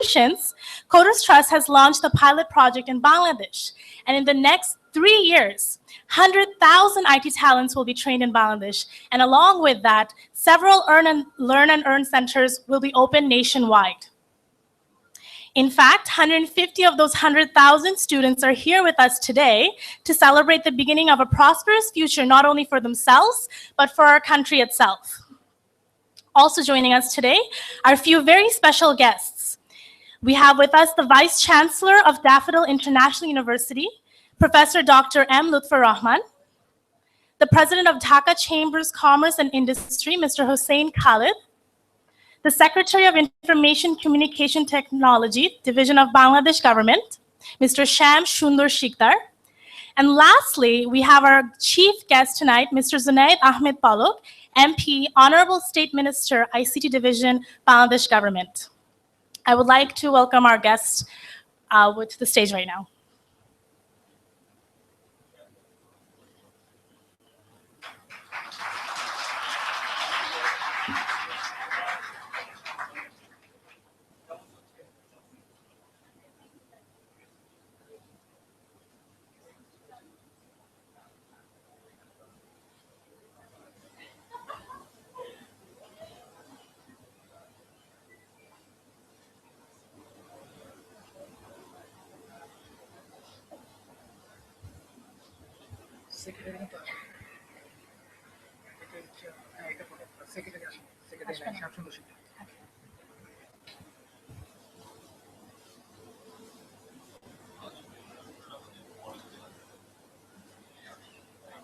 Solutions, CodersTrust has launched a pilot project in Bangladesh. And in the next 3 years, 100,000 IT talents will be trained in Bangladesh. And along with that, several learn and earn centers will be open nationwide. In fact, 150 of those 100,000 students are here with us today to celebrate the beginning of a prosperous future, not only for themselves, but for our country itself. Also joining us today are a few very special guests. We have with us the Vice Chancellor of Daffodil International University, Professor Dr. M. Lutfur Rahman, the President of Dhaka Chambers Commerce and Industry, Mr. Hossein Khalid, the Secretary of Information Communication Technology, Division of Bangladesh Government, Mr. Sham Shundar Shikdar, and lastly, we have our chief guest tonight, Mr. Junaid Ahmed Palak, MP, Honorable State Minister, ICT Division, Bangladesh Government. I would like to welcome our guests to the stage right now.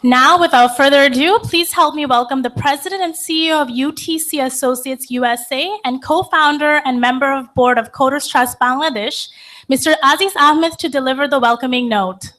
Now, without further ado, please help me welcome the President and CEO of UTC Associates USA and co-founder and member of board of CodersTrust Bangladesh, Mr. Aziz Ahmed, to deliver the welcoming note.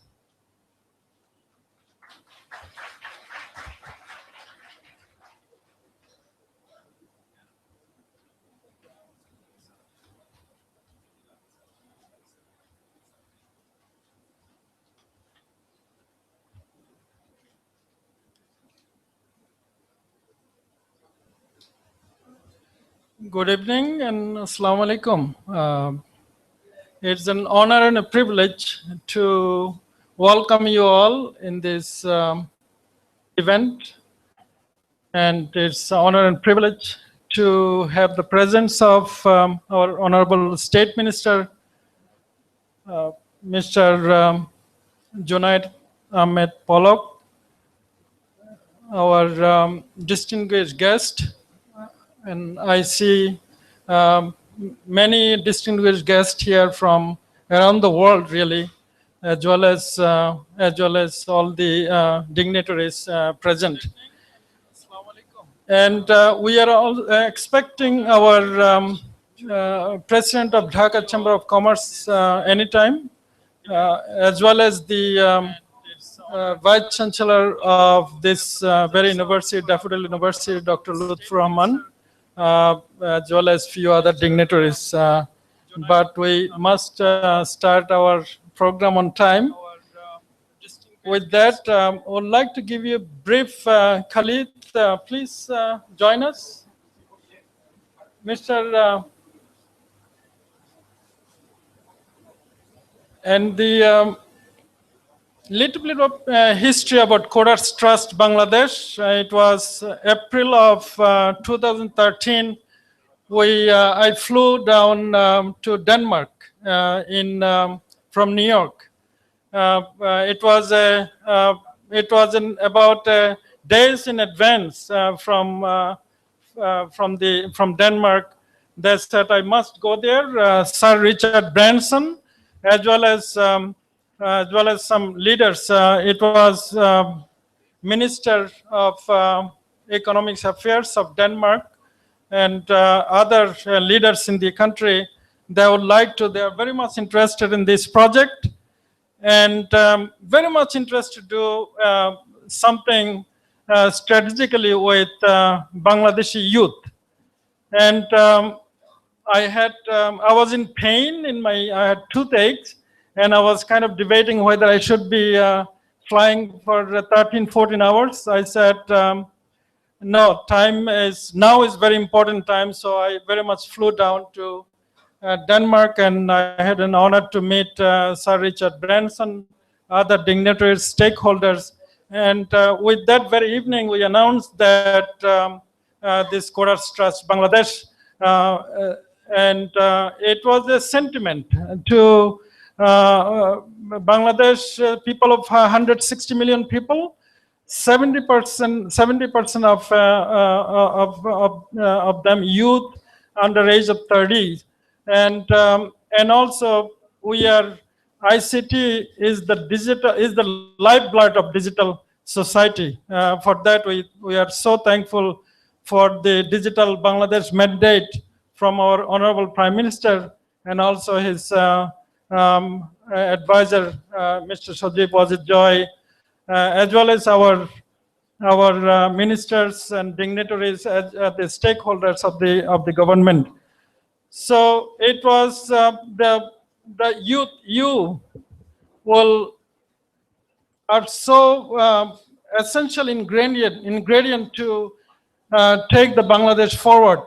Good evening and Assalamu alaikum. It's an honor and a privilege to welcome you all in this event. And it's an honor and privilege to have the presence of our Honorable State Minister, Mr. Junaid Ahmed Palak, our distinguished guest. And I see many distinguished guests here from around the world, really, as well as all the dignitaries present. And we are all expecting our President of Dhaka Chamber of Commerce anytime, as well as the Vice Chancellor of this very university, Daffodil University, Dr. Lutfur Rahman, as well as few other dignitaries. But we must start our program on time. With that, I would like to give you a brief, Khalid, please join us. Mr. And the little bit of history about CodersTrust Bangladesh. It was April of 2013. I flew down to Denmark from New York. It was about days in advance from Denmark. They said I must go there. Sir Richard Branson, as well as some leaders. It was Minister of Economic Affairs of Denmark and other leaders in the country. They are very much interested in this project and very much interested to do something strategically with Bangladeshi youth. And I was in pain I had toothaches, and I was kind of debating whether I should be flying for 13, 14 hours. I said, no, now is very important time. So I very much flew down to Denmark, and I had an honor to meet Sir Richard Branson, other dignitaries, stakeholders. And with that very evening, we announced that this CodersTrust Bangladesh, and it was a sentiment to Bangladesh, people of 160 million people. 70% of them youth under age of 30, and also we are ICT is the lifeblood of digital society. For that, we are so thankful for the Digital Bangladesh mandate from our Honorable Prime Minister and also his advisor, Mr. Sajib Wazir Joy, as well as our ministers and dignitaries as the stakeholders of the government. So it was the youth. You are so essential ingredient to take the Bangladesh forward.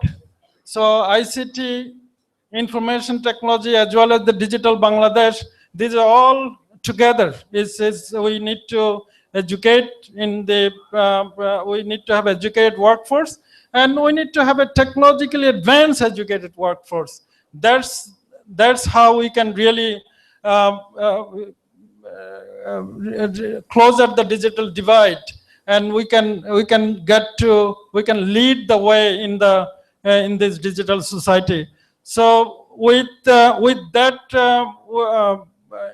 So ICT, information technology, as well as the digital Bangladesh, these are all together. We need to educate we need to have educated workforce, and we need to have a technologically advanced educated workforce. That's how we can really close up the digital divide, and we can lead the way in this digital society. So with that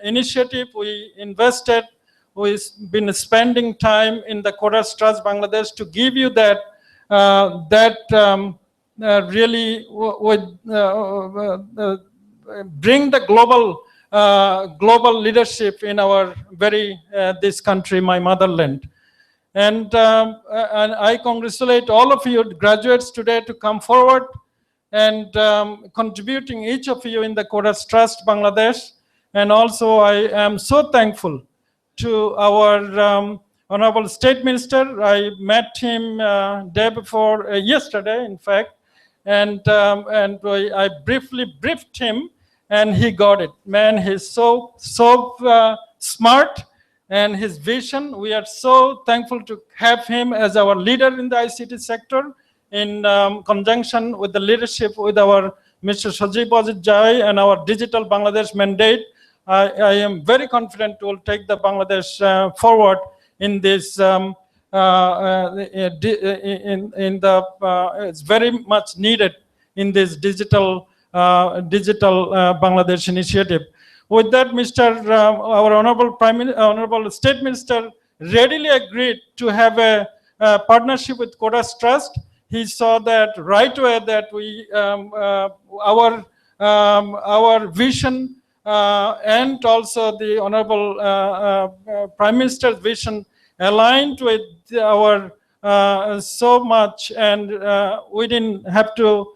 initiative, we invested. We've been spending time in the CodersTrust Bangladesh to give you that really would bring the global leadership in our this country, my motherland. And I congratulate all of you graduates today to come forward and contributing each of you in the CodersTrust Bangladesh. And also I am so thankful to our Honorable State Minister. I met him day before yesterday, in fact, and I briefly briefed him, and he got it. Man, he's so smart, and his vision. We are so thankful to have him as our leader in the ICT sector, in conjunction with the leadership with our Mr. Sajib Wazir Jai and our Digital Bangladesh mandate. I am very confident we'll take the Bangladesh forward in this. It's very much needed in this digital Bangladesh initiative. With that, our Honorable State Minister readily agreed to have a partnership with CodersTrust. He saw that right away that our vision and also the Honorable Prime Minister's vision aligned with our so much, and we didn't have to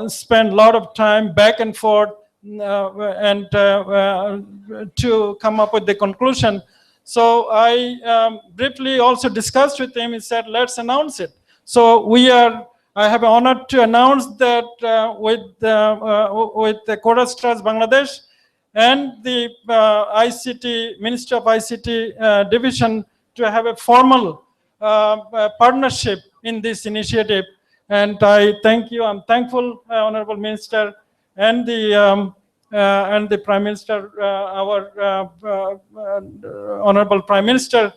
spend a lot of time back and forth and to come up with the conclusion. So I briefly also discussed with him. He said, let's announce it. So I have an honor to announce that with the CodersTrust Bangladesh and the ICT, Ministry of ICT Division, to have a formal partnership in this initiative. And I thank you. I'm thankful, Honorable Minister, and the Prime Minister, our Honorable Prime Minister,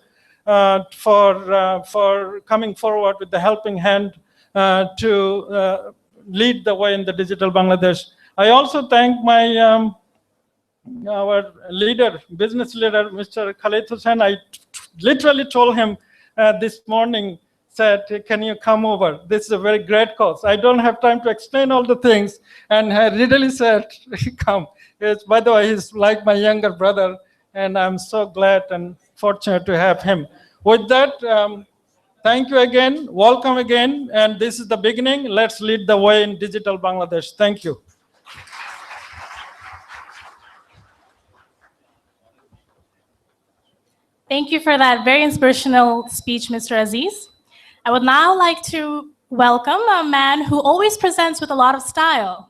for coming forward with the helping hand to lead the way in the digital Bangladesh. I also thank our leader, business leader, Mr. Khalid Hussain. I literally told him this morning, said, can you come over? This is a very great cause. I don't have time to explain all the things. And I readily said, come. By the way, he's like my younger brother, and I'm so glad and fortunate to have him. With that, thank you again, welcome again, and this is the beginning. Let's lead the way in digital Bangladesh. Thank you. Thank you for that very inspirational speech, Mr. Aziz. I would now like to welcome a man who always presents with a lot of style.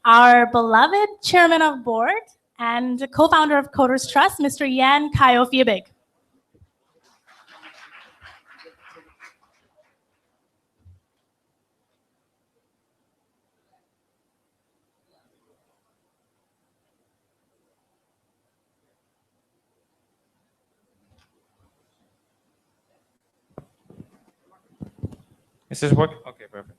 our beloved chairman of board and co-founder of CodersTrust, Mr. Yan Kayo-Fiebig. Is this working? Okay, perfect.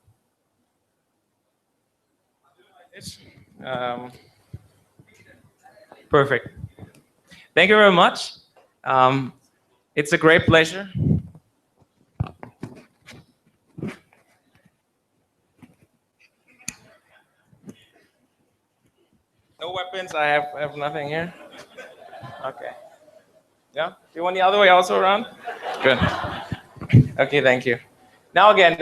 Perfect. Thank you very much. It's a great pleasure. No weapons. I have nothing here. Okay. Yeah. Do you want the other way also around? Good. Okay. Thank you. Now again,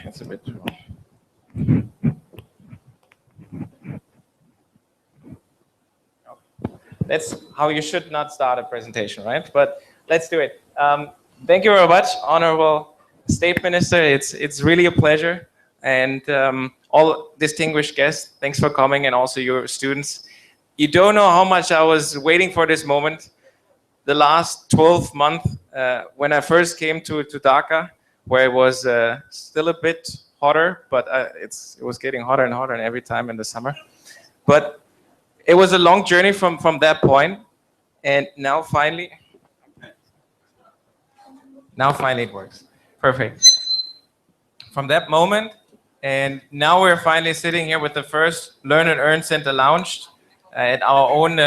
it's a bit. That's how you should not start a presentation, right? But let's do it. Thank you very much, Honorable State Minister. It's really a pleasure. And all distinguished guests, thanks for coming, and also your students. You don't know how much I was waiting for this moment. The last 12 months, when I first came to Dhaka, where it was still a bit hotter, but it was getting hotter and hotter every time in the summer. But it was a long journey from that point, and now finally it works. Perfect. From that moment, and now we're finally sitting here with the first Learn and Earn Center launched at our own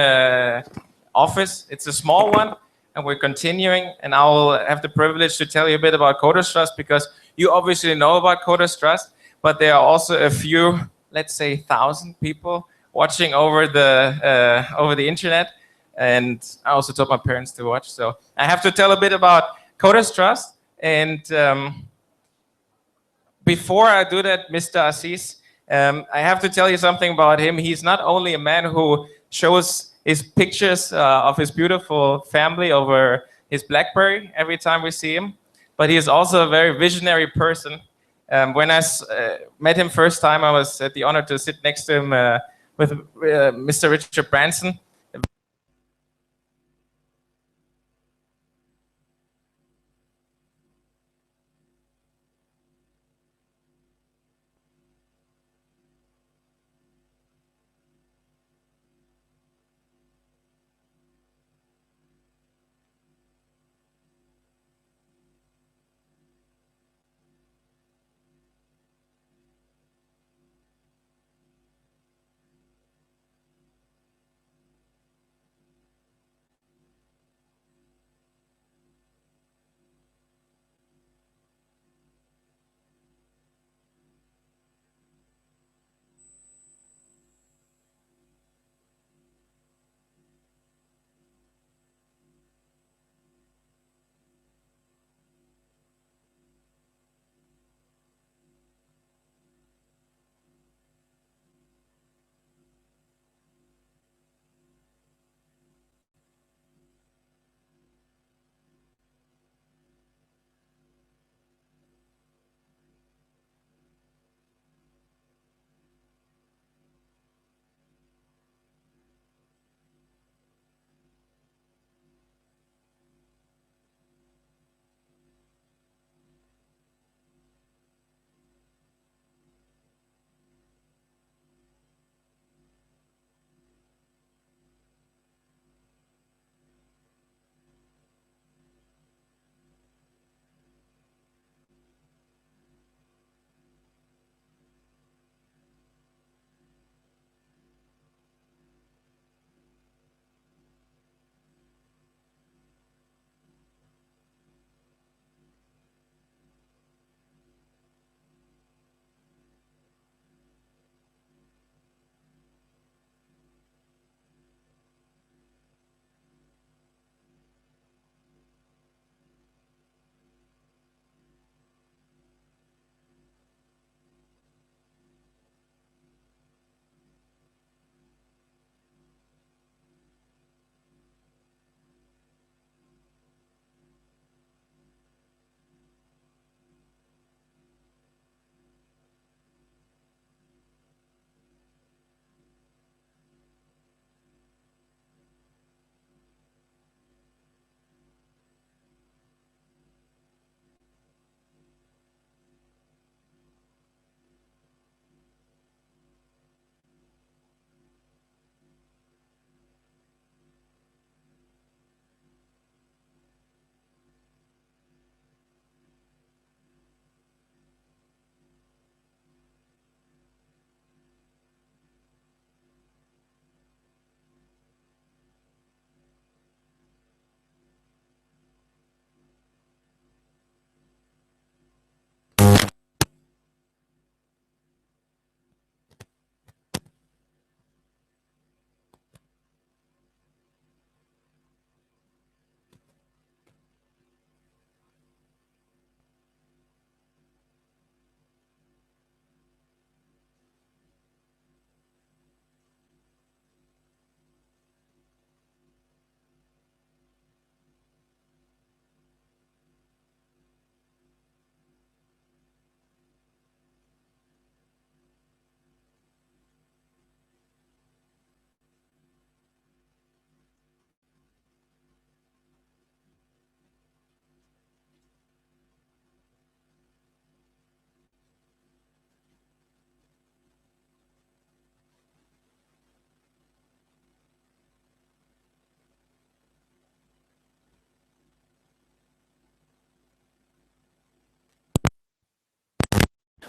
office. It's a small one, and we're continuing, and I will have the privilege to tell you a bit about CodersTrust, because you obviously know about CodersTrust, but there are also a few, let's say 1,000 people watching over the internet, and I also told my parents to watch. So I have to tell a bit about CodersTrust. And before I do that, Mr. Assis, I have to tell you something about him. He's not only a man who shows his pictures of his beautiful family over his BlackBerry every time we see him, but he is also a very visionary person. When I met him first time, I was had the honor to sit next to him with Mr. Richard Branson.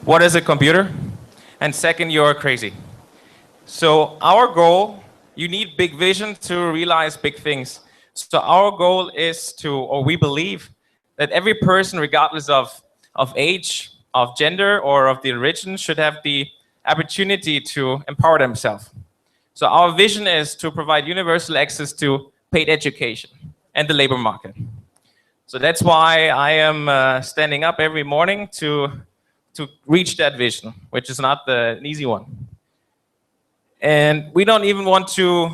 what is a computer? And second, you're crazy. So our goal, you need big vision to realize big things. So our goal is to, or we believe, that every person, regardless of age, of gender, or of the religion, should have the opportunity to empower themselves. So our vision is to provide universal access to paid education and the labor market. So that's why I am standing up every morning to reach that vision, which is not an easy one. And we don't even want to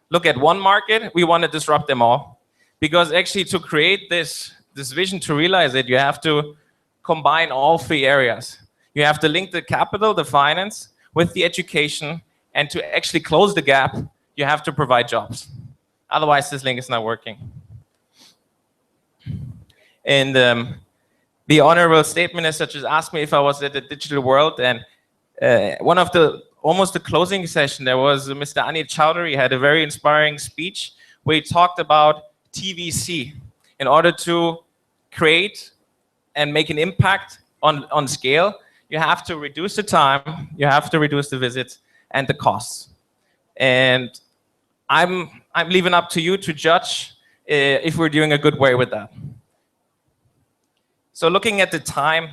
look at one market, we want to disrupt them all. Because actually to create this vision, to realize it, you have to combine all three areas. You have to link the capital, the finance, with the education, and to actually close the gap, you have to provide jobs. Otherwise, this link is not working. And the honorable state minister just asked me if I was at the digital world, and one of almost the closing session, there was Mr. Anil Chowdhury had a very inspiring speech where he talked about TVC. In order to create and make an impact on scale, you have to reduce the time, you have to reduce the visits and the costs. And I'm leaving up to you to judge if we're doing a good way with that. So looking at the time,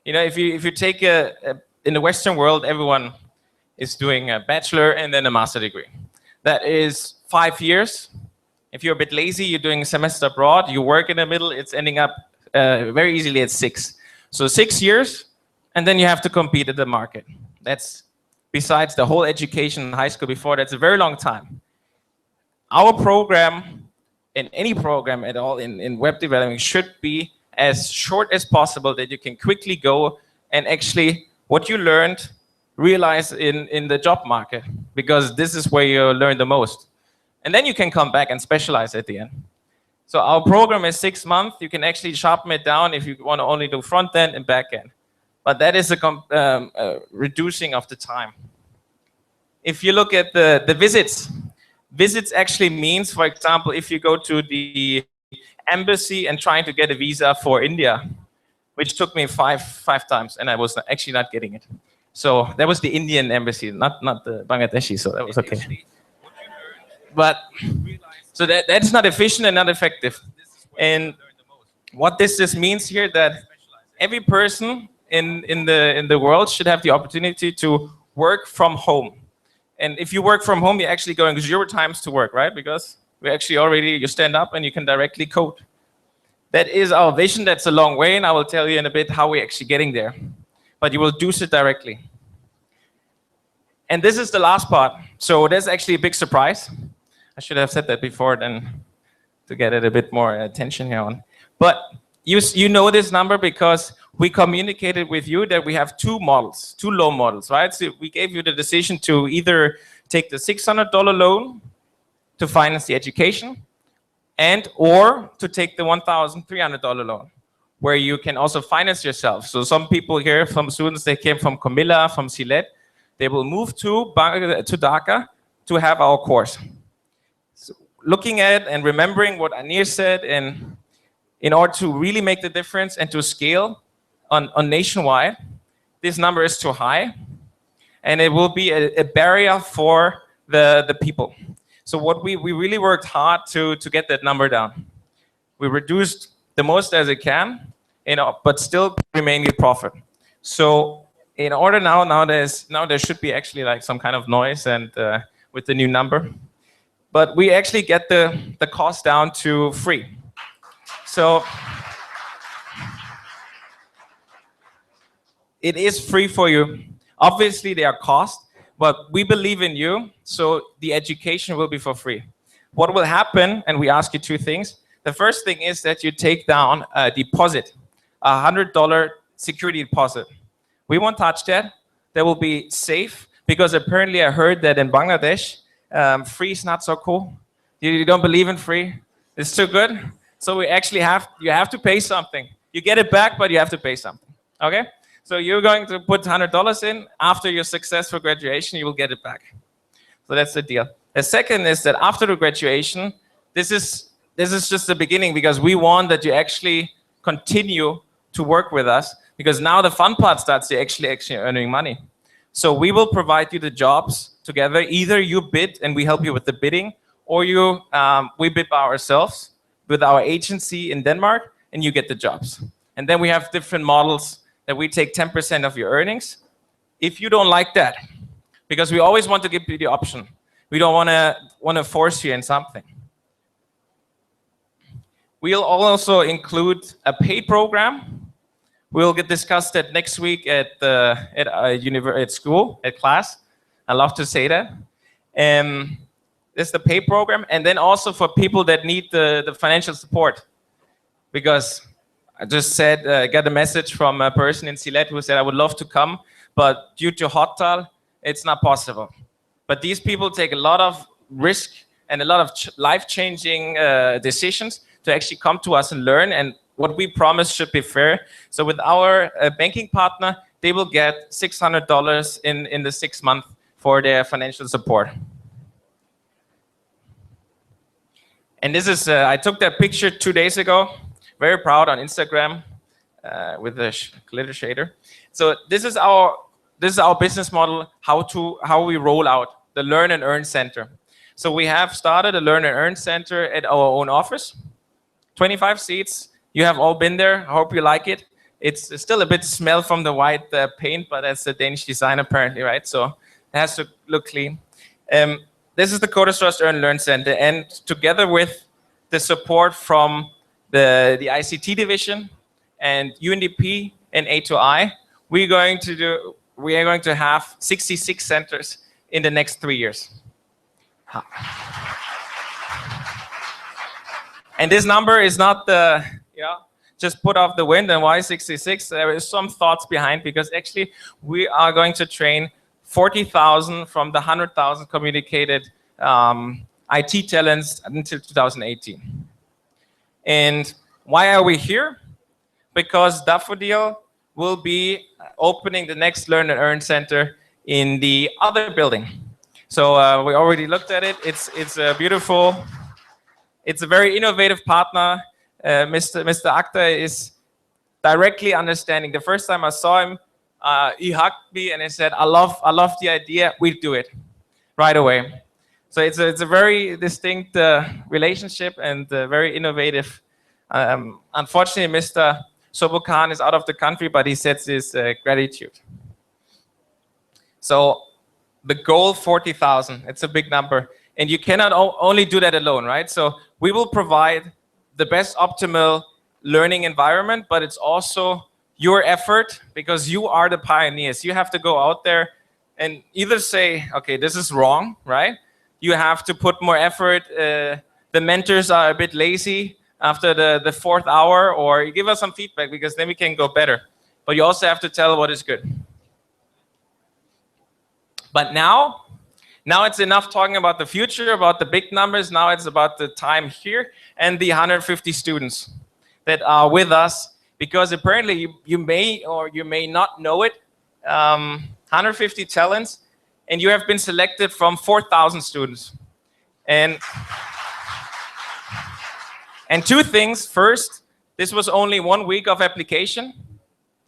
you know, if you take in the Western world, everyone is doing a bachelor and then a master degree. That is 5 years. If you're a bit lazy, you're doing a semester abroad, you work in the middle, it's ending up very easily at 6. So 6 years, and then you have to compete at the market. That's, besides the whole education in high school before, that's a very long time. Our program, and any program at all in web development, should be as short as possible, that you can quickly go and actually what you learned realize in the job market, because this is where you learn the most. And then you can come back and specialize at the end. So our program is 6 months. You can actually sharpen it down if you want to only do front end and back end. But that is a reducing of the time. If you look at the visits actually means, for example, if you go to the embassy and trying to get a visa for India, which took me five times, and I was actually not getting it. So that was the Indian embassy, not the Bangladeshi, so that was okay. But so that's not efficient and not effective. And what this means here, that every person in the world should have the opportunity to work from home. And if you work from home, you're actually going 0 times to work, right? Because we actually already, you stand up and you can directly code. That is our vision. That's a long way, and I will tell you in a bit how we're actually getting there. But you will do it directly. And this is the last part. So that's actually a big surprise. I should have said that before then to get it a bit more attention here on. But you know this number because we communicated with you that we have 2 models, 2 loan models, right? So we gave you the decision to either take the $600 loan to finance the education, and or to take the $1,300 loan, where you can also finance yourself. So some people here, from students, they came from Comilla, from Sylhet, they will move to Dhaka to have our course. So looking at and remembering what Anir said, and in order to really make the difference and to scale on nationwide, this number is too high, and it will be a barrier for the people. So what we really worked hard to get that number down. We reduced the most as it can, you know, but still remain with profit. So in order now there should be actually like some kind of noise and with the new number, but we actually get the cost down to free. So it is free for you. Obviously there are costs, but we believe in you, so the education will be for free. What will happen, and we ask you 2 things. The first thing is that you take down a deposit, $100 security deposit. We won't touch that. That will be safe, because apparently I heard that in Bangladesh, free is not so cool. You don't believe in free? It's too good? So we actually you have to pay something. You get it back, but you have to pay something, okay? So you're going to put $100 in. After your successful graduation, you will get it back. So that's the deal. The second is that after the graduation, this is just the beginning, because we want that you actually continue to work with us. because now the fun part starts. You're actually earning money. So we will provide you the jobs together. Either you bid and we help you with the bidding, or we bid by ourselves with our agency in Denmark, and you get the jobs. And then we have different models that we take 10% of your earnings. If you don't like that, because we always want to give you the option. We don't want to force you in something. We'll also include a paid program. We'll get discussed that next week at school, at class. I love to say that. This is the pay program, and then also for people that need the financial support. Because I just got a message from a person in Silet who said, I would love to come, but due to Hottal, it's not possible. But these people take a lot of risk and a lot of life-changing decisions to actually come to us and learn, and what we promise should be fair. So with our banking partner, they will get $600 in the 6 months for their financial support. And this is, I took that picture 2 days ago, very proud on Instagram with the glitter shader. So this is our business model, how we roll out the Learn and Earn Center. So we have started a Learn and Earn Center at our own office, 25 seats. You have all been there. I hope you like it. It's still a bit smell from the white paint, but that's a Danish design apparently, right? So it has to look clean. This is the CodersTrust Earn and Learn Center, and together with the support from the ICT division and UNDP and A2I, we are going to have 66 centers in the next 3 years. And this number is not just put off the wind. And why 66? There is some thoughts behind, because actually we are going to train 40,000 from the 100,000 communicated IT talents until 2018. And why are we here? Because Daffodil will be opening the next Learn and Earn Center in the other building. So we already looked at it. It's a beautiful, it's a very innovative partner. Mr. Akhtar is directly understanding. The first time I saw him, he hugged me and he said, I love the idea, we do it right away. So it's a very distinct relationship and very innovative. Unfortunately, Mr. Sobokan is out of the country, but he sets his gratitude. So the goal, 40,000, it's a big number. And you cannot only do that alone, right? So we will provide the best optimal learning environment, but it's also your effort, because you are the pioneers. You have to go out there and either say, okay, this is wrong, right? You have to put more effort. The mentors are a bit lazy after the 4th hour, or you give us some feedback, because then we can go better. But you also have to tell what is good. But now it's enough talking about the future, about the big numbers. Now it's about the time here and the 150 students that are with us, because apparently you may or you may not know it, 150 talents, and you have been selected from 4,000 students. And two things. First, this was only 1 week of application,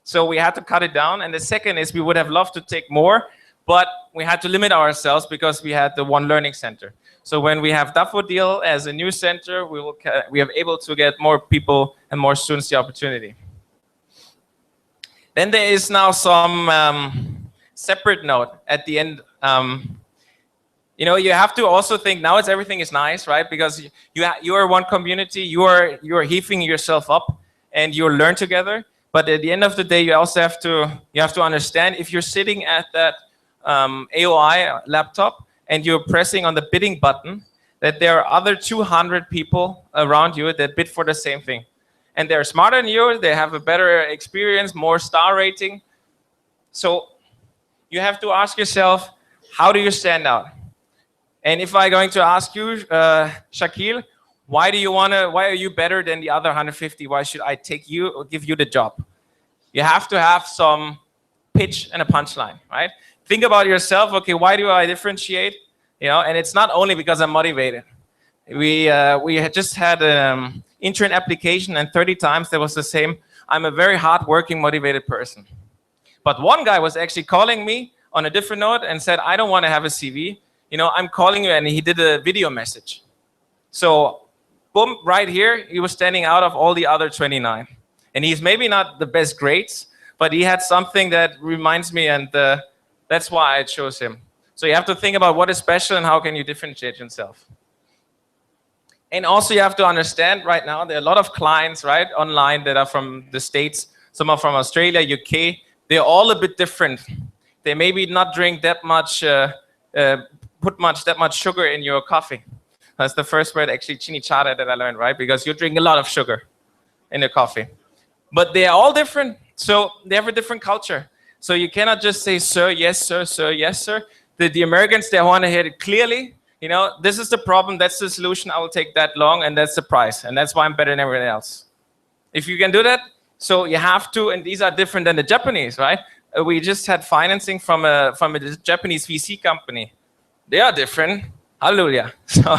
so we had to cut it down. And the second is we would have loved to take more, but we had to limit ourselves because we had the one learning center. So when we have Daffodil as a new center, we are able to get more people and more students the opportunity. Then there is now some separate note at the end. You have to also think now everything is nice, right? Because you are one community, you are heaving yourself up, and you learn together. But at the end of the day, you also have to understand, if you're sitting at that AOI laptop and you're pressing on the bidding button, that there are other 200 people around you that bid for the same thing. And they're smarter than you, they have a better experience, more star rating. So you have to ask yourself, how do you stand out? And if I'm going to ask you, Shakil, why are you better than the other 150? Why should I take you or give you the job? You have to have some pitch and a punchline, right? Think about yourself. Okay, why do I differentiate? And it's not only because I'm motivated. We had just had an intern application, and 30 times there was the same. I'm a very hardworking, motivated person. But one guy was actually calling me on a different note and said, I don't want to have a CV. You know, I'm calling you, and he did a video message. So, boom, right here, he was standing out of all the other 29. And he's maybe not the best grades, but he had something that reminds me, and that's why I chose him. So you have to think about what is special and how can you differentiate yourself. And also you have to understand right now, there are a lot of clients, right, online that are from the States. Some are from Australia, UK. They're all a bit different. They maybe not drink that much, that much sugar in your coffee. That's the first word, actually, chimichurri, that I learned, right? Because you drink a lot of sugar in your coffee. But they are all different, so they have a different culture. So you cannot just say, sir, yes, sir, yes, sir. The Americans, they want to hear it clearly. You know, this is the problem, that's the solution, I will take that long, and that's the price. And that's why I'm better than everyone else. If you can do that, so you have to, and these are different than the Japanese, right? We just had financing from a Japanese VC company. They are different, hallelujah. So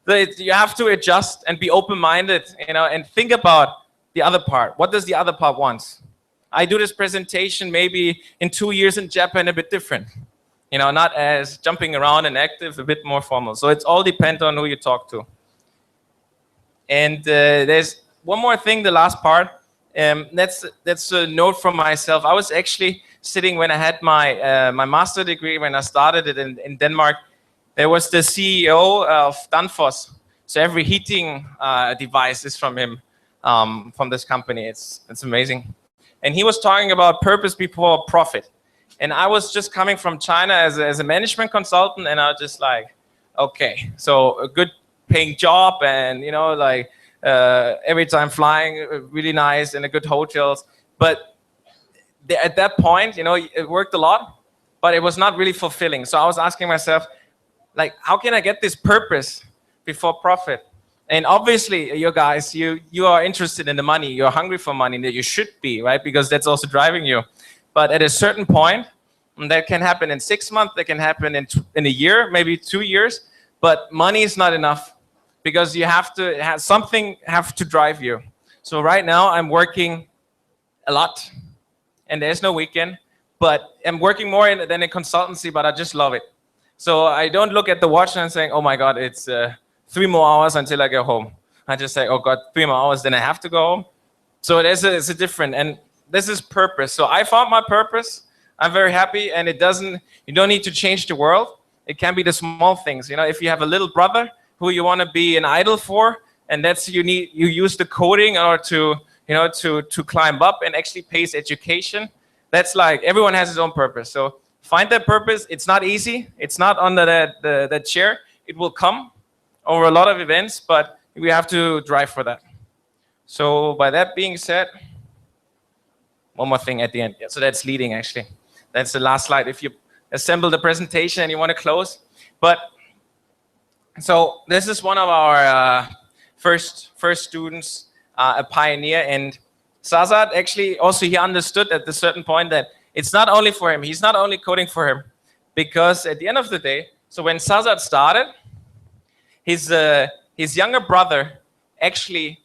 you have to adjust and be open-minded, you know, and think about the other part. What does the other part want? I do this presentation maybe in 2 years in Japan a bit different. You know, not as jumping around and active, a bit more formal. So it's all depends on who you talk to. And there's one more thing, the last part. That's a note from myself. I was actually sitting when I had my master degree, when I started it in Denmark. There was the CEO of Danfoss. So every heating device is from him, from this company. It's amazing. And he was talking about purpose before profit. And I was just coming from China as a management consultant, and I was just like, okay, so a good paying job, and you know, like every time flying, really nice, and a good hotels. But at that point, you know, it worked a lot, but it was not really fulfilling. So I was asking myself, like, how can I get this purpose before profit? And obviously, you guys, you are interested in the money, you're hungry for money, that you should be, right? Because that's also driving you. But at a certain point, and that can happen in 6 months, that can happen in a year, maybe 2 years, but money is not enough, because you have to have something have to drive you. So right now I'm working a lot, and there's no weekend, but I'm working more than a consultancy, but I just love it. So I don't look at the watch and saying, oh my God, it's 3 more hours until I go home. I just say, oh God, 3 more hours, then I have to go home. So it's a different, and this is purpose. So I found my purpose. I'm very happy, and you don't need to change the world. It can be the small things. You know, if you have a little brother who you want to be an idol for, and that's you use the coding or to climb up and actually pay his education. That's like, everyone has his own purpose. So find that purpose. It's not easy. It's not under that chair. It will come over a lot of events, but we have to drive for that. So by that being said, one more thing at the end. Yeah, so that's leading, actually. That's the last slide. If you assemble the presentation and you want to close. But so this is one of our first students, a pioneer. And Sazad, actually, also he understood at a certain point that it's not only for him. He's not only coding for him. Because at the end of the day, so when Sazad started, his younger brother actually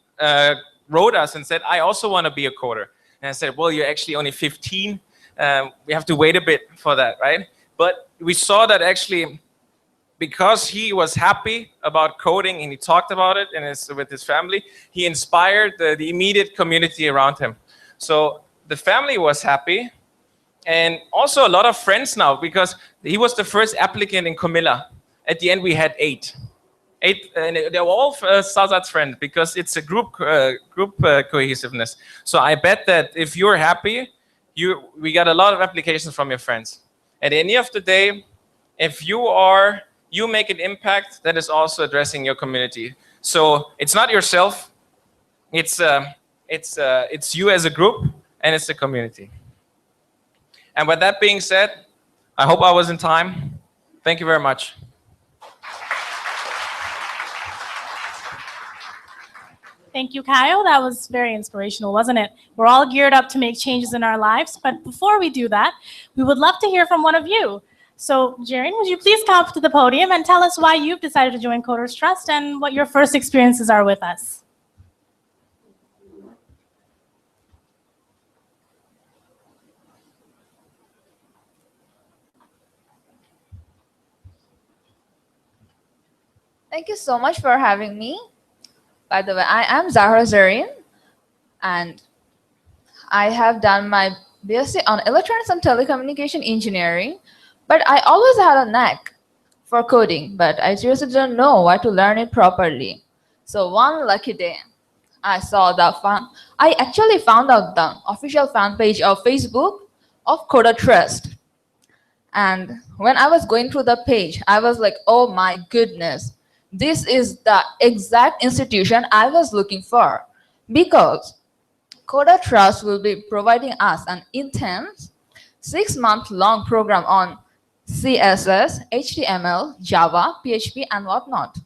wrote us and said, I also want to be a coder. And I said, well, you're actually only 15. We have to wait a bit for that, right? But we saw that actually, because he was happy about coding and he talked about it with his family, he inspired the immediate community around him. So the family was happy, and also a lot of friends now, because he was the first applicant in Comilla. At the end, we had 8, and they were all Sazad's friends, because it's a group cohesiveness. So I bet that if you're happy, we got a lot of applications from your friends. At the end of the day, if you make an impact, that is also addressing your community. So it's not yourself, it's you as a group, and it's the community. And with that being said, I hope I was in time. Thank you very much. Thank you, Kyle. That was very inspirational, wasn't it? We're all geared up to make changes in our lives, but before we do that, we would love to hear from one of you. So, Jaren, would you please come up to the podium and tell us why you've decided to join CodersTrust and what your first experiences are with us? Thank you so much for having me. By the way, I am Zahra Zareen, and I have done my BSc on Electronics and Telecommunication Engineering, but I always had a knack for coding, but I seriously didn't know why to learn it properly. So one lucky day, I actually found out the official fan page of Facebook of CodersTrust. And when I was going through the page, I was like, oh my goodness, this is the exact institution I was looking for. Because CodersTrust will be providing us an intense 6-month-long program on CSS, HTML, Java, PHP, and whatnot.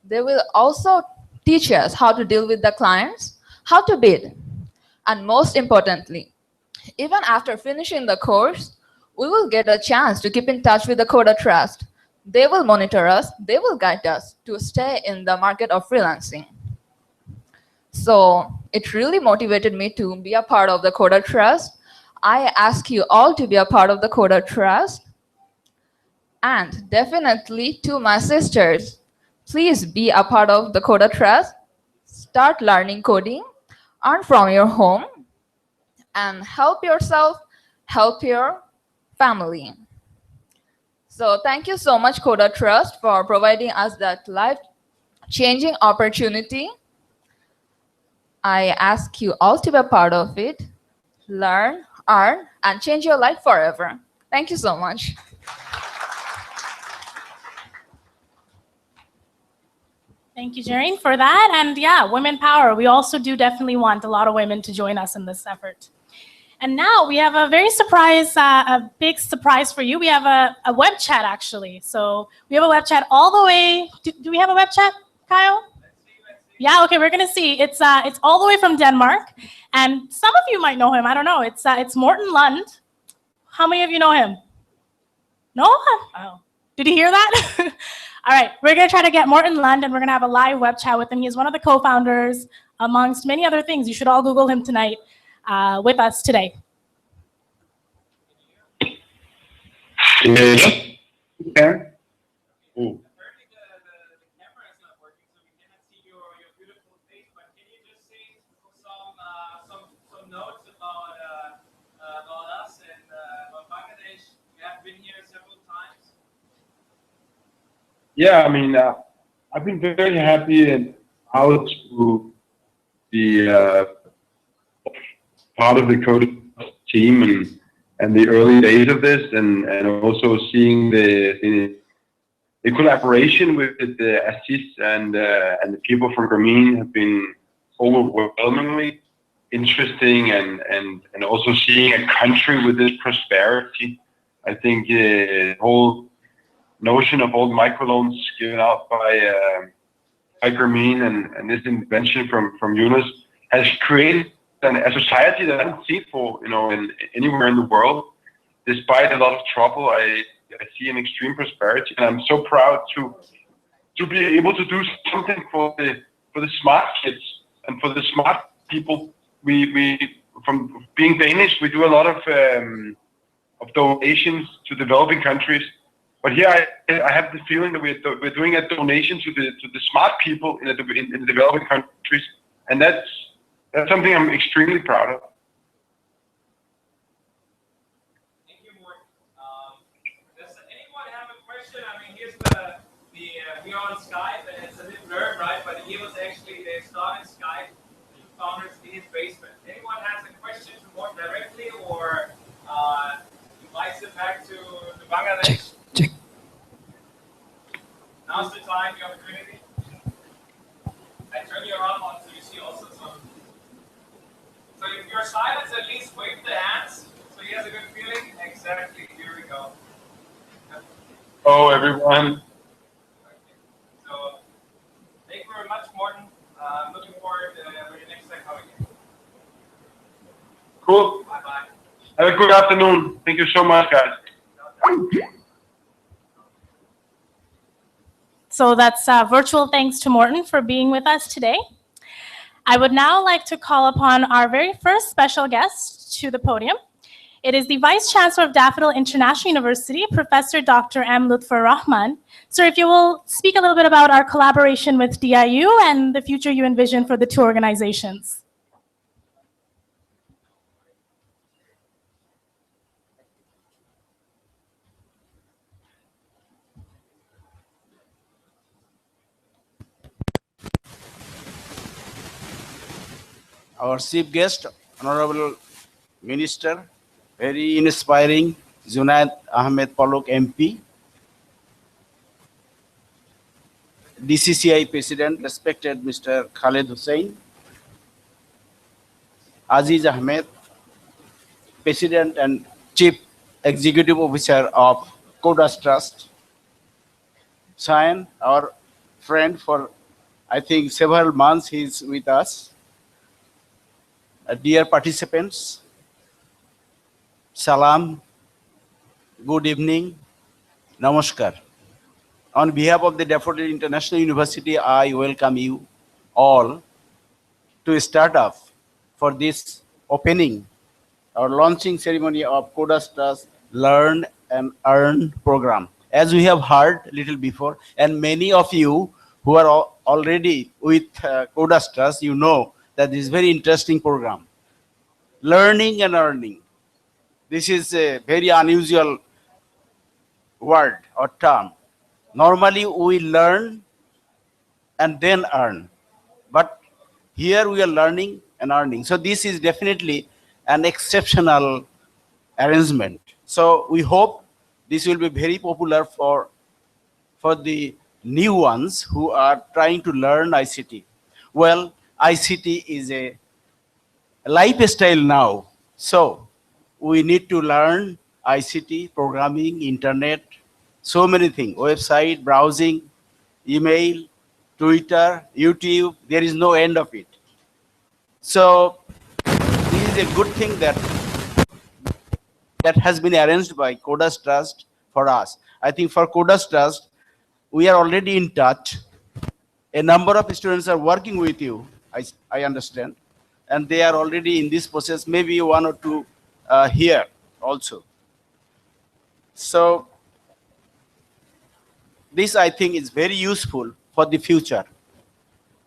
They will also teach us how to deal with the clients, how to bid, and most importantly, even after finishing the course, we will get a chance to keep in touch with the CodersTrust. They will monitor us, they will guide us to stay in the market of freelancing. So it really motivated me to be a part of the CodersTrust. I ask you all to be a part of the CodersTrust. And definitely to my sisters, please be a part of the CodersTrust. Start learning coding, earn from your home, and help yourself, help your family. So thank you so much, CodersTrust, for providing us that life-changing opportunity. I ask you all to be a part of it, learn, earn, and change your life forever. Thank you so much. Thank you, Jareen, for that. And yeah, women power. We also do definitely want a lot of women to join us in this effort. And now we have a big surprise for you. We have a web chat, actually. So we have a web chat all the way. Do we have a web chat, Kyle? Yeah, okay, we're gonna see. It's all the way from Denmark. And some of you might know him, I don't know. It's Morten Lund. How many of you know him? No? Oh, did you hear that? All right, we're gonna try to get Morten Lund and we're gonna have a live web chat with him. He's one of the co-founders, amongst many other things. You should all Google him tonight with us today. Yeah. Ooh. Yeah, I mean, I've been very happy and proud to be part of the code team and the early days of this, and also seeing the collaboration with the Assis and the people from Grameen have been overwhelmingly interesting, and also seeing a country with this prosperity. I think the whole notion of all microloans given out by Grameen and this invention from Junaid has created a society that I haven't seen for anywhere in the world. Despite a lot of trouble, I see an extreme prosperity, and I'm so proud to be able to do something for the smart kids and for the smart people. We from being Danish, we do a lot of donations to developing countries. But here I have the feeling that we're doing a donation to the smart people in the developing countries, and that's something I'm extremely proud of. Thank you, Mort. Does anyone have a question? I mean, here's we are on Skype, and it's a bit blurred, right? But he was actually they started Skype founders in his basement. Anyone has a question to Mort directly, or invites him back to Bangladesh? Check. Now's the time, the opportunity. I turn you around so you see also some. So if you're silent, at least wave the hands so he has a good feeling. Exactly, here we go. Oh, everyone. Okay. So thank you very much, Morten. I'm looking forward to your next time coming in. Cool. Bye-bye. Have a good afternoon. Thank you so much, guys. So that's virtual thanks to Morten for being with us today. I would now like to call upon our very first special guest to the podium. It is the Vice Chancellor of Daffodil International University, Professor Dr. M. Lutfur Rahman. Sir, if you will speak a little bit about our collaboration with DIU and the future you envision for the two organizations. Our chief guest, Honorable Minister, very inspiring, Junaid Ahmed Palak MP, DCCI President, respected Mr. Khaled Hussain, Aziz Ahmed, President and Chief Executive Officer of CodersTrust, Sayan, our friend for, I think, several months he's with us. Dear participants, salam, good evening, namaskar. On behalf of the Daffodil International University, I welcome you all to start off for this opening, our launching ceremony of CodersTrust Learn and Earn program. As we have heard a little before, and many of you who are already with CodersTrust, you know that this is very interesting program. Learning and earning. This is a very unusual word or term. Normally we learn and then earn. But here we are learning and earning. So this is definitely an exceptional arrangement. So we hope this will be very popular for the new ones who are trying to learn ICT. Well, ICT is a lifestyle now. So we need to learn ICT, programming, internet, so many things, website, browsing, email, Twitter, YouTube, there is no end of it. So this is a good thing that has been arranged by CodersTrust for us. I think for CodersTrust, we are already in touch. A number of students are working with you, I understand, and they are already in this process, maybe one or two here also. So this, I think, is very useful for the future.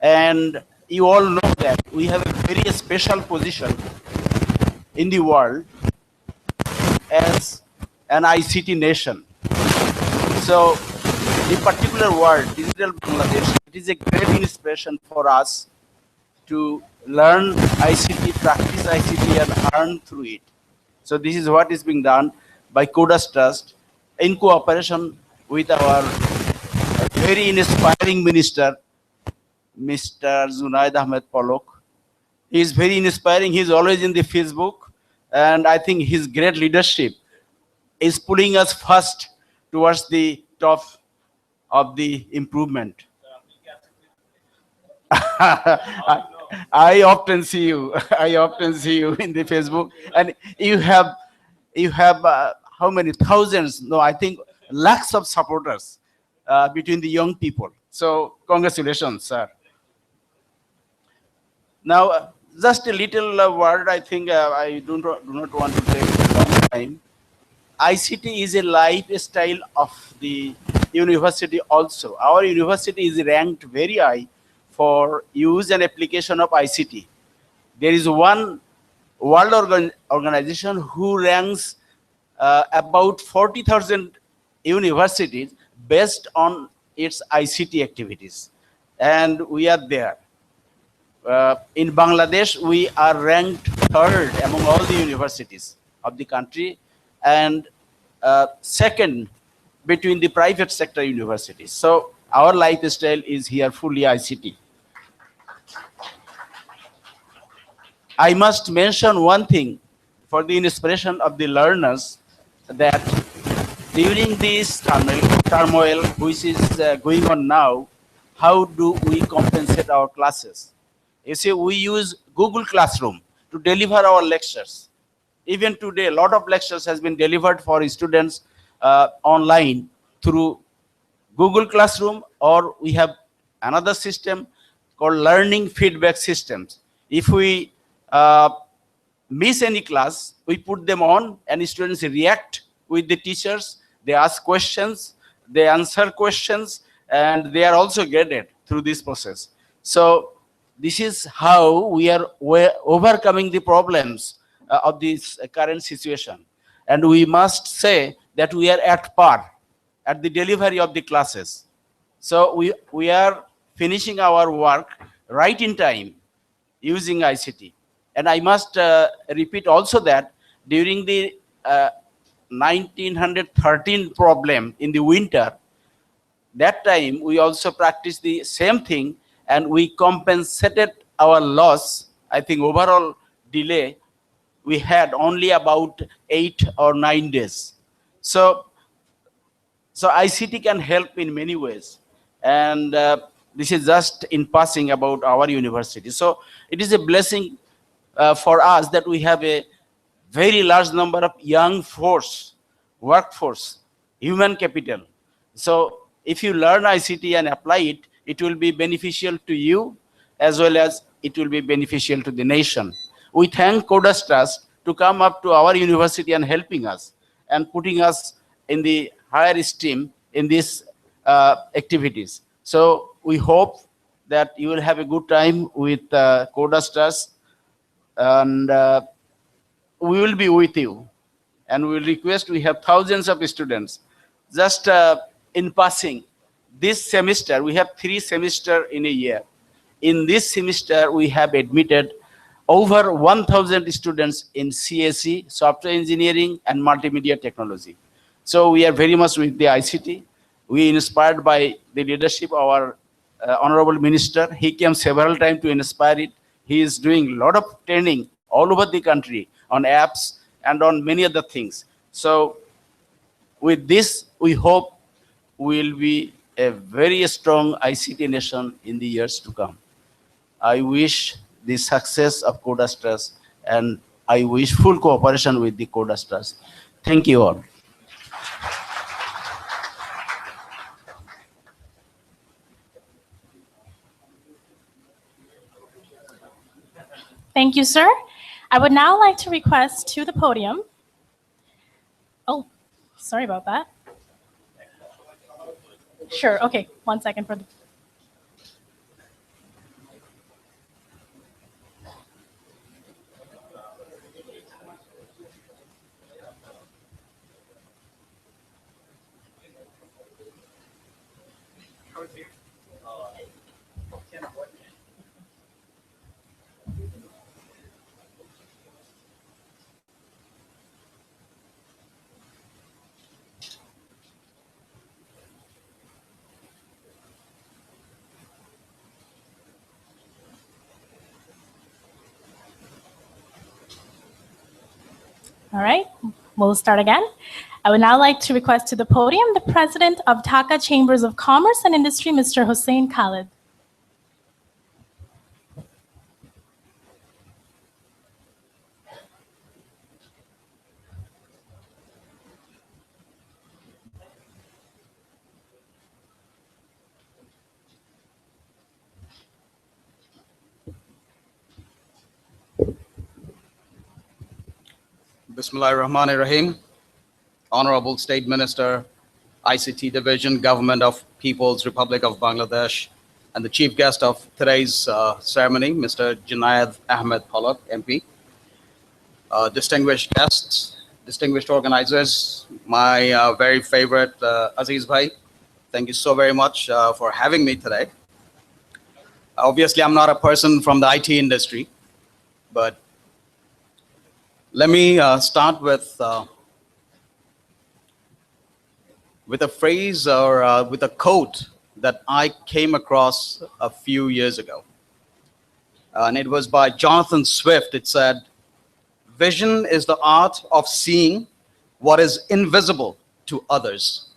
And you all know that we have a very special position in the world as an ICT nation. So the particular word, digital Bangladesh, it is a great inspiration for us to learn ICT, practice ICT, and earn through it. So this is what is being done by CodersTrust in cooperation with our very inspiring minister, Mr. Junaid Ahmed Palak. He is very inspiring. He is always in the Facebook, and I think his great leadership is pulling us first towards the top of the improvement. I often see you. I often see you in the Facebook, and you have how many thousands? No, I think lakhs of supporters between the young people. So congratulations, sir. Now, just a little word. I think I do not want to take a long time. ICT is a lifestyle of the university also. Our university is ranked very high for use and application of ICT. There is one world organization who ranks about 40,000 universities based on its ICT activities. And we are there. In Bangladesh, we are ranked third among all the universities of the country, and second between the private sector universities. So our lifestyle is here fully ICT. I must mention one thing for the inspiration of the learners, that during this turmoil which is going on now, how do we compensate our classes? You see, we use Google Classroom to deliver our lectures. Even today, a lot of lectures has been delivered for students online through Google Classroom, or we have another system called learning feedback systems. If we miss any class, we put them on and students react with the teachers. They ask questions, they answer questions, and they are also graded through this process. So this is how we're overcoming the problems of this current situation. And we must say that we are at par at the delivery of the classes. So we are finishing our work right in time using ICT. And I must repeat also that during the 1913 problem in the winter, that time we also practiced the same thing and we compensated our loss. I think overall delay we had only about 8 or 9 days. So ICT can help in many ways. And this is just in passing about our university. So it is a blessing for us that we have a very large number of young workforce, human capital. So if you learn ICT and apply it, it will be beneficial to you as well as it will be beneficial to the nation. We thank CodersTrust to come up to our university and helping us and putting us in the higher esteem in these activities. So we hope that you will have a good time with CodersTrust, and we will be with you. And we will request, we have thousands of students. Just in passing, this semester, we have 3 semesters in a year. In this semester, we have admitted over 1,000 students in CSE, software engineering, and multimedia technology. So we are very much with the ICT. We inspired by the leadership of our Honorable Minister. He came several times to inspire it. He is doing a lot of training all over the country on apps and on many other things. So with this, we hope we will be a very strong ICT nation in the years to come. I wish the success of CodersTrust, and I wish full cooperation with the CodersTrust. Thank you all. Thank you, sir. I would now like to request to the podium. Oh, sorry about that. Sure, okay, 1 second for the. All right, we'll start again. I would now like to request to the podium the President of Dhaka Chambers of Commerce and Industry, Mr. Hussein Khalid. Bismillahirrahmanirrahim. Honorable State Minister, ICT Division, Government of People's Republic of Bangladesh, and the chief guest of today's ceremony, Mr. Junaid Ahmed Palak, MP. Distinguished guests, distinguished organizers, my very favorite Aziz Bhai, thank you so very much for having me today. Obviously, I'm not a person from the IT industry, but let me start with a phrase or with a quote that I came across a few years ago. And it was by Jonathan Swift. It said, "Vision is the art of seeing what is invisible to others."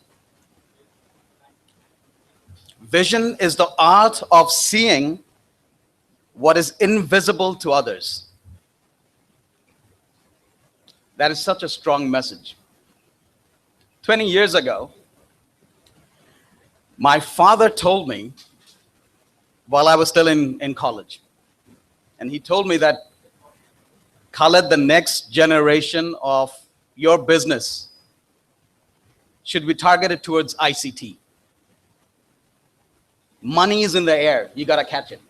Vision is the art of seeing what is invisible to others. That is such a strong message. 20 years ago, my father told me while I was still in college, and he told me that Khaled, the next generation of your business should be targeted towards ICT. Money is in the air. You got to catch it.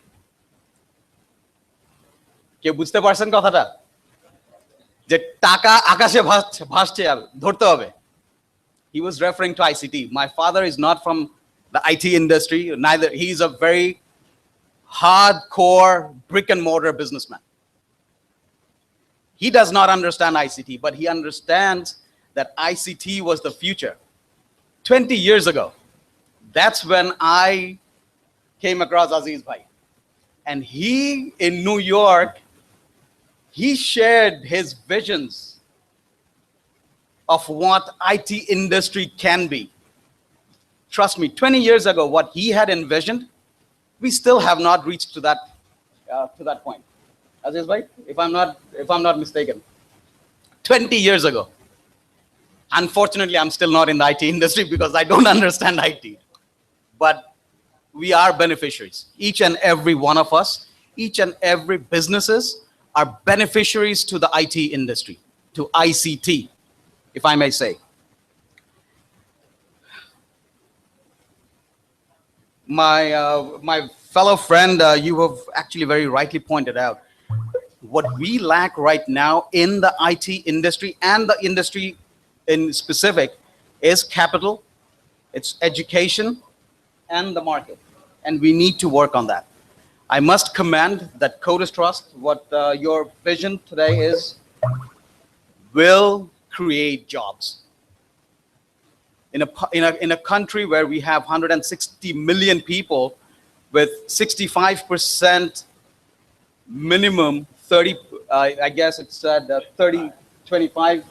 কেউ বুঝতে পারছেন কথাটা যে টাকা আকাশে ভাসছে ধরতে হবে he was referring to ICT. My father is not from the IT industry, neither. He's a very hardcore brick and mortar businessman. He does not understand ICT, but he understands that ICT was the future. 20 years ago, that's when I came across Aziz Bhai. And he, in New York, he shared his visions of what IT industry can be. Trust me, 20 years ago, what he had envisioned, we still have not reached to that point. Aziz Bhai, if I'm not mistaken, 20 years ago. Unfortunately, I'm still not in the IT industry because I don't understand IT. But we are beneficiaries. Each and every one of us, each and every businesses are beneficiaries to the IT industry, to ICT, if I may say. My fellow friend, you have actually very rightly pointed out, what we lack right now in the IT industry and the industry in specific is capital, it's education, and the market. And we need to work on that. I must commend that CodersTrust, what your vision today is, will create jobs. In a country where we have 160 million people with 65% minimum, 30, I guess it said 30, 25,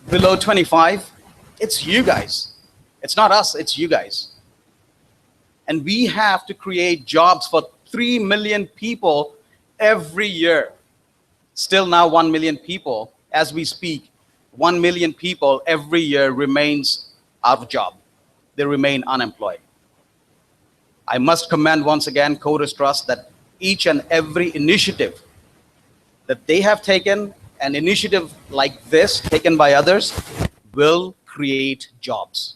below 25, it's you guys. It's not us, it's you guys. And we have to create jobs for 3 million people every year. Still now 1 million people, as we speak, 1 million people every year remains out of job. They remain unemployed. I must commend once again CodersTrust that each and every initiative that they have taken, an initiative like this taken by others, will create jobs.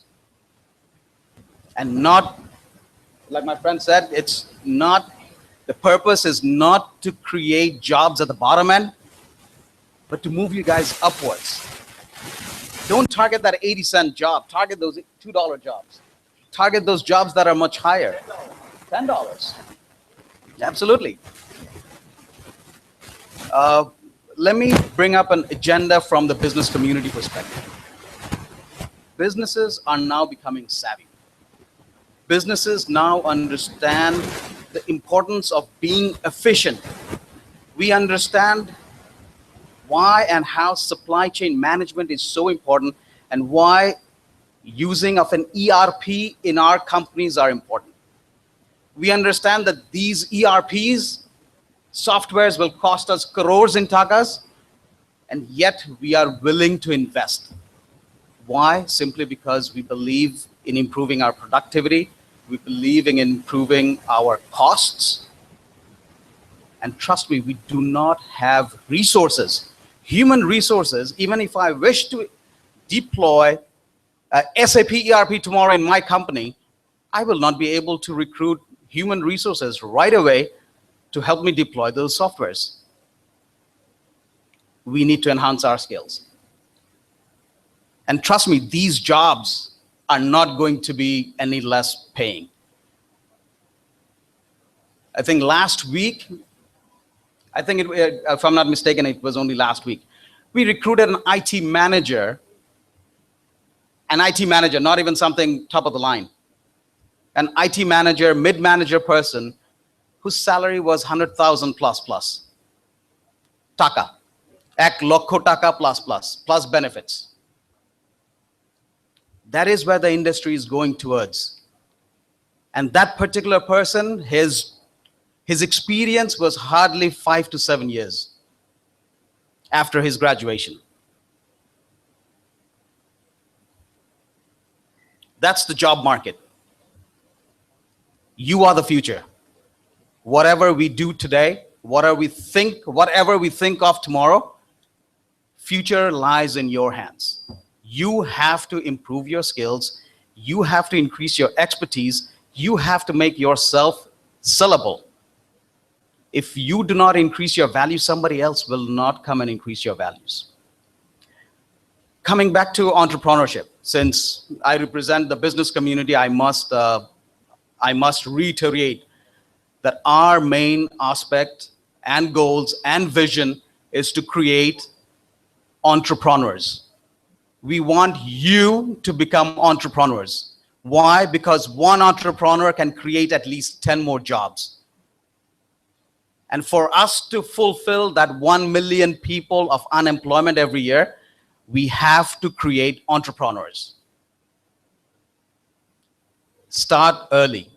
And not, like my friend said, it's not, the purpose is not to create jobs at the bottom end, but to move you guys upwards. Don't target that 80-cent job. Target those $2 jobs. Target those jobs that are much higher. $10. Absolutely. Let me bring up an agenda from the business community perspective. Businesses are now becoming savvy. Businesses now understand the importance of being efficient. We understand why and how supply chain management is so important and why using of an ERP in our companies are important. We understand that these ERPs, softwares will cost us crores in takas, and yet we are willing to invest. Why? Simply because we believe in improving our productivity, we believe in improving our costs, and trust me, we do not have resources, human resources. Even if I wish to deploy SAP ERP tomorrow in my company, I will not be able to recruit human resources right away to help me deploy those softwares. We need to enhance our skills. And trust me, these jobs are not going to be any less paying. I think last week, if I'm not mistaken, it was only last week, we recruited an IT manager, not even something top of the line, an IT manager, mid-manager person whose salary was 100,000 plus. Taka. 1 lakh taka plus benefits. That is where the industry is going towards. And that particular person, his experience was hardly 5 to 7 years after his graduation. That's the job market. You are the future. Whatever we do today, whatever we think of tomorrow, future lies in your hands. You have to improve your skills. You have to increase your expertise. You have to make yourself sellable. If you do not increase your value, somebody else will not come and increase your values. Coming back to entrepreneurship, since I represent the business community, I must reiterate that our main aspect and goals and vision is to create entrepreneurs. We want you to become entrepreneurs. Why? Because one entrepreneur can create at least 10 more jobs. And for us to fulfill that 1 million people of unemployment every year, we have to create entrepreneurs. Start early.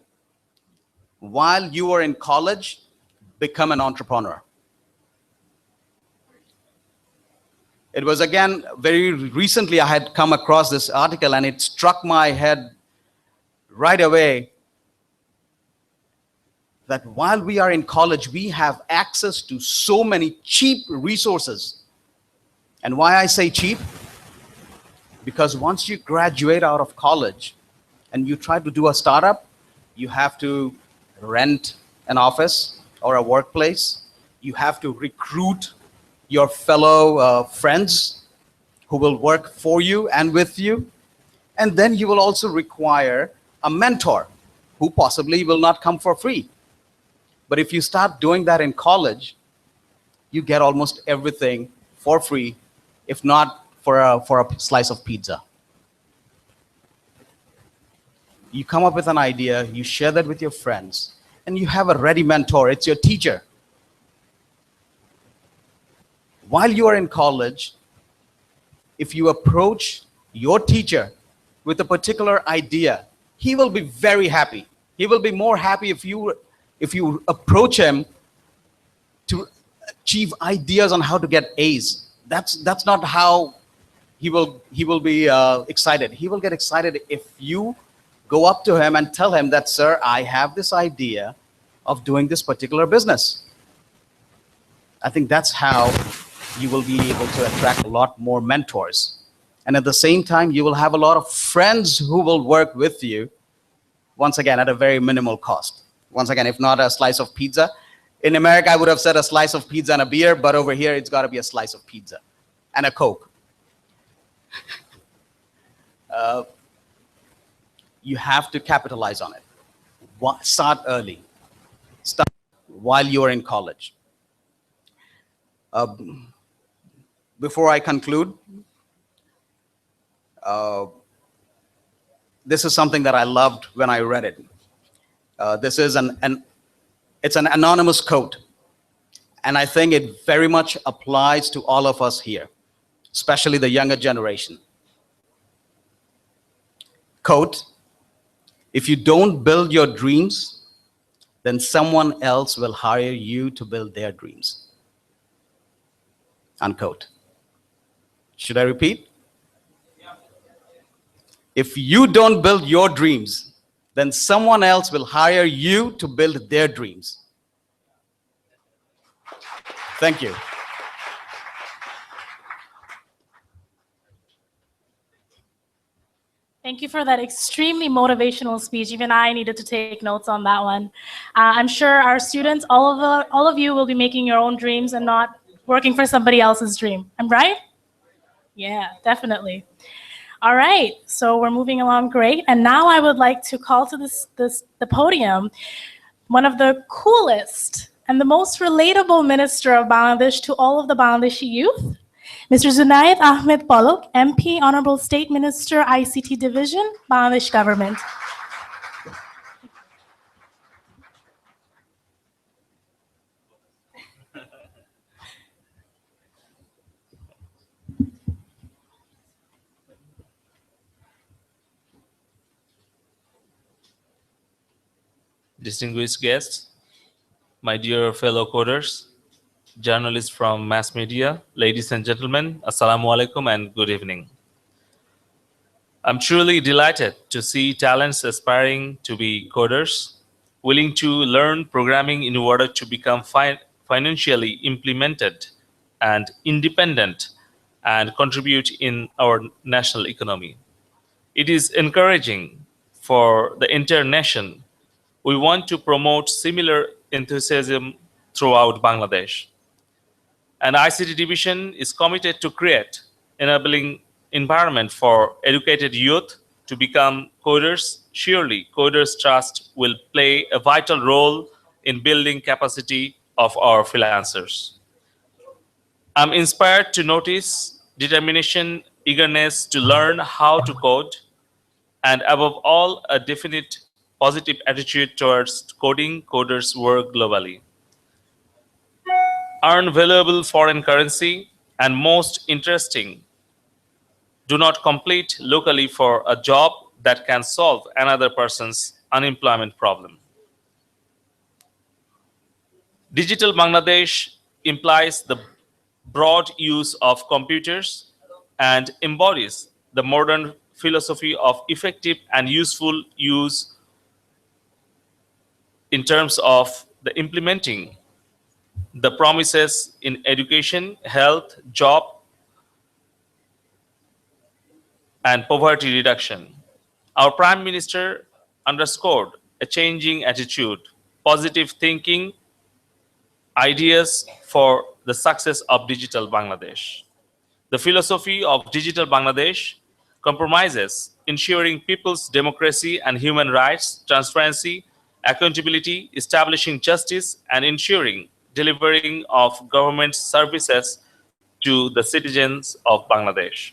While you are in college, become an entrepreneur. It was, again, very recently I had come across this article and it struck my head right away that while we are in college, we have access to so many cheap resources. And why I say cheap? Because once you graduate out of college and you try to do a startup, you have to rent an office or a workplace. You have to recruit your fellow friends who will work for you and with you. And then you will also require a mentor who possibly will not come for free. But if you start doing that in college, you get almost everything for free, if not for a slice of pizza. You come up with an idea, you share that with your friends, and you have a ready mentor. It's your teacher. While you are in college, if you approach your teacher with a particular idea, he will be very happy. He will be more happy if you approach him to achieve ideas on how to get A's. That's not how he will be excited. He will get excited if you go up to him and tell him that, sir, I have this idea of doing this particular business. I think that's how you will be able to attract a lot more mentors. And at the same time, you will have a lot of friends who will work with you, once again, at a very minimal cost. Once again, if not a slice of pizza. In America, I would have said a slice of pizza and a beer, but over here, it's got to be a slice of pizza and a Coke. You have to capitalize on it. Start early. Start while you're in college. Before I conclude, this is something that I loved when I read it. This is it's an anonymous quote, and I think it very much applies to all of us here, especially the younger generation. Quote, if you don't build your dreams, then someone else will hire you to build their dreams. Unquote. Should I repeat? If you don't build your dreams, then someone else will hire you to build their dreams. Thank you. Thank you for that extremely motivational speech. Even I needed to take notes on that one. I'm sure our students, all of you will be making your own dreams and not working for somebody else's dream. I'm right? Yeah, definitely. All right, so we're moving along great. And now I would like to call to the podium one of the coolest and the most relatable minister of Bangladesh to all of the Bangladeshi youth, Mr. Junaid Ahmed Palak, MP, Honorable State Minister, ICT Division, Bangladesh Government. Distinguished guests, my dear fellow coders, journalists from mass media, ladies and gentlemen, Assalamu alaikum and good evening. I'm truly delighted to see talents aspiring to be coders, willing to learn programming in order to become financially implemented and independent and contribute in our national economy. It is encouraging for the entire nation. We want to promote similar enthusiasm throughout Bangladesh. And ICT division is committed to create enabling environment for educated youth to become coders. Surely, CodersTrust will play a vital role in building capacity of our freelancers. I'm inspired to notice determination, eagerness to learn how to code, and above all, a definite positive attitude towards coding. Coders work globally, earn valuable foreign currency, and most interesting, do not compete locally for a job that can solve another person's unemployment problem. Digital Bangladesh implies the broad use of computers and embodies the modern philosophy of effective and useful use in terms of the implementing the promises in education, health, job, and poverty reduction. Our Prime Minister underscored a changing attitude, positive thinking, ideas for the success of digital Bangladesh. The philosophy of digital Bangladesh compromises ensuring people's democracy and human rights, transparency, accountability, establishing justice, and ensuring delivering of government services to the citizens of Bangladesh.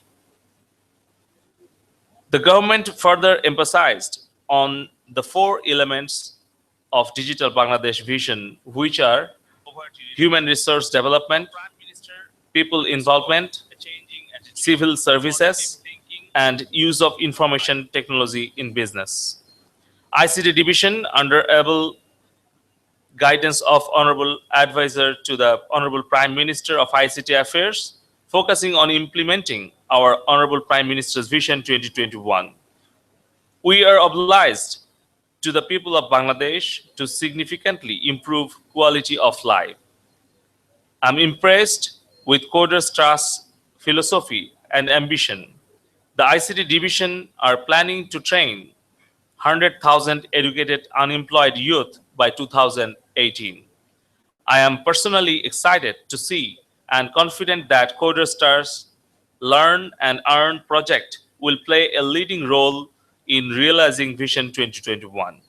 The government further emphasized on the four elements of digital Bangladesh vision, which are human resource development, people involvement, civil services, and use of information technology in business. ICT division, under able guidance of Honorable Advisor to the Honorable Prime Minister of ICT Affairs, focusing on implementing our Honorable Prime Minister's Vision 2021. We are obliged to the people of Bangladesh to significantly improve quality of life. I'm impressed with CodersTrust's philosophy and ambition. The ICT division are planning to train 100,000 educated unemployed youth by 2018. I am personally excited to see and confident that CodersTrust Learn and Earn project will play a leading role in realizing Vision 2021.